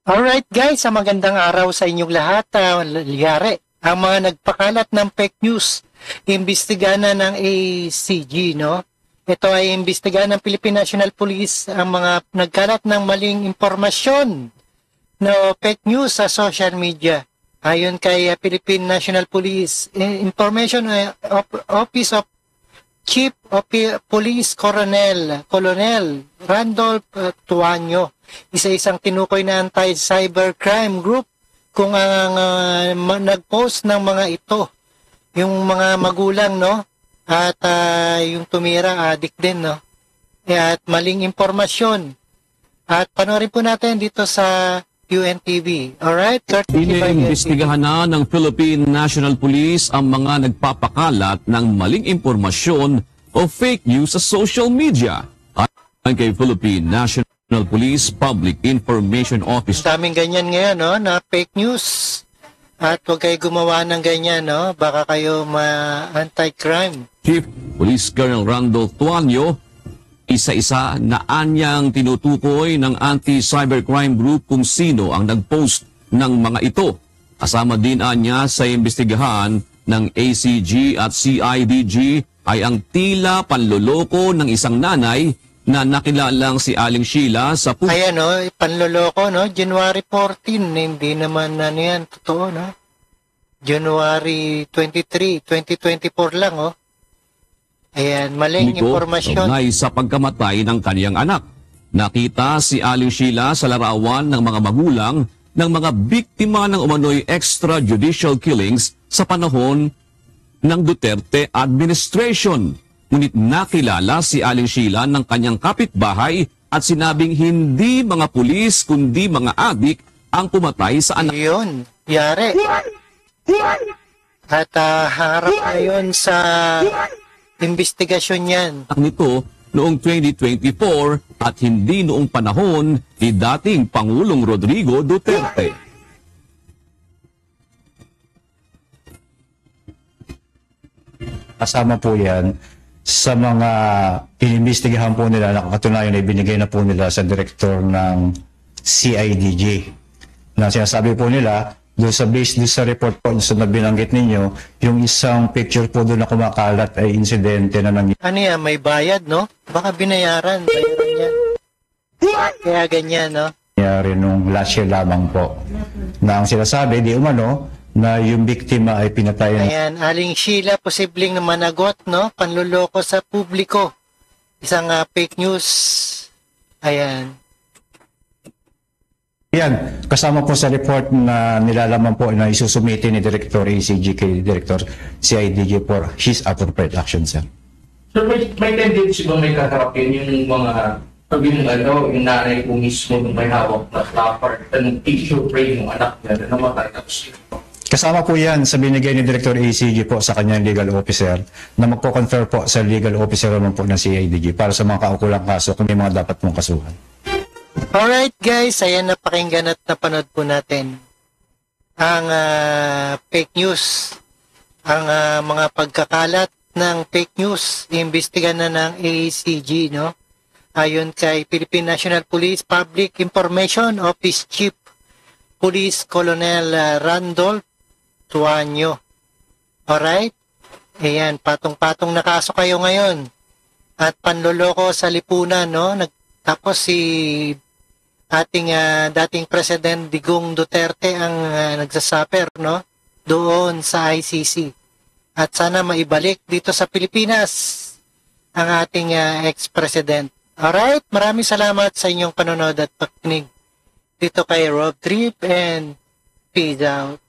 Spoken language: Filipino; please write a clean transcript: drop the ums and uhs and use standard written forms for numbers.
Alright guys, magandang araw sa inyong lahat. Liyari, ang mga nagpakalat ng fake news, imbestigahan na ng ACG, no? Ito ay imbestigahan ng Philippine National Police ang mga nagkalat ng maling impormasyon, no, fake news sa social media. Ayon kay Philippine National Police, Information Office of Chief of Police Colonel Randolph Tuanyo, isa-isang tinukoy na anti-cybercrime group kung ang nag-post ng mga ito, yung mga magulang, no? At yung tumira, addict din, no? At maling impormasyon. At panoorin po natin dito sa UNTV. Alright? Iniimbestigahan na ng Philippine National Police ang mga nagpapakalat ng maling impormasyon o fake news sa social media. Ayon kay Philippine National Police Public Information Office. Daming ganyan ngayon, no? Na fake news. At huwag kayo gumawa ng ganyan, no? Baka kayo ma-anti-crime. Chief Police Colonel Randolph Tuanyo, isa-isa na anyang tinutukoy ng anti-cybercrime group kung sino ang nag-post ng mga ito. Kasama din anya sa imbestigahan ng ACG at CIDG ay ang tila panloloko ng isang nanay na nakilalang si Aling Sheila sa Ayan, no? Panloloko, no? January 14, hindi naman ano yan, totoo, no? January 23, 2024 lang, oh. Ayan, maling impormasyon. Kaugnay sa pagkamatay ng kaniyang anak. Nakita si Aling Sheila sa larawan ng mga magulang ng mga biktima ng umano'y extrajudicial killings sa panahon ng Duterte administration. Ngunit nakilala si Aling Sheila ng kanyang kapitbahay at sinabing hindi mga pulis kundi mga adik ang pumatay sa anak. Yun, yari. At harap ngayon sa investigasyon yan. Nito noong 2024 at hindi noong panahon ni dating Pangulong Rodrigo Duterte. Kasama po yan sa mga inimbestigahan po nila, nakakatunayan na ibinigay na po nila sa direktor ng CIDG. Na sinasabi po nila, doon sa base doon sa report po sa binanggit ninyo, yung isang picture po doon na kumakalat ay insidente na nangyari. Ano yan, may bayad, no? Baka binayaran, bayaran yan. Kaya ganyan, no? Nangyari nung last year lamang po. Na ang sinasabi, di umano, na yung biktima ay pinatay. Ayan, Aling Sheila, posibleng na managot, no? Panluloko sa publiko. Isang fake news. Ayan. Yan, kasama po sa report na nilalaman po na isusumite ni Director ACG kay Director CIDG for his appropriate action, sir. So may tendency ba may kaharapin yung mga yung nanay ko mismo nung may hawak na flapper ng tissue frame ng anak niya na namatay tapos kasama po yan sa binigay ni Director ACG po sa kanyang legal officer na magpo-confer po sa legal officer naman po ng CIDG para sa mga kaukulang kaso kung may mga dapat mong kasuhan. Alright guys, ayan, napakinggan at napanood po natin ang fake news, ang mga pagkakalat ng fake news, iimbestigahan na ng ACG, no? Ayon kay Philippine National Police Public Information Office Chief Police Colonel Randolph Tuanyo. Alright? Ayan, patong-patong na kaso kayo ngayon. At panloloko sa lipunan, no? Tapos si ating dating President Digong Duterte ang nagsasaper, no? Doon sa ICC. At sana maibalik dito sa Pilipinas ang ating ex-president. Alright, maraming salamat sa inyong panonood at pakinig dito kay Rob Trip and peace out.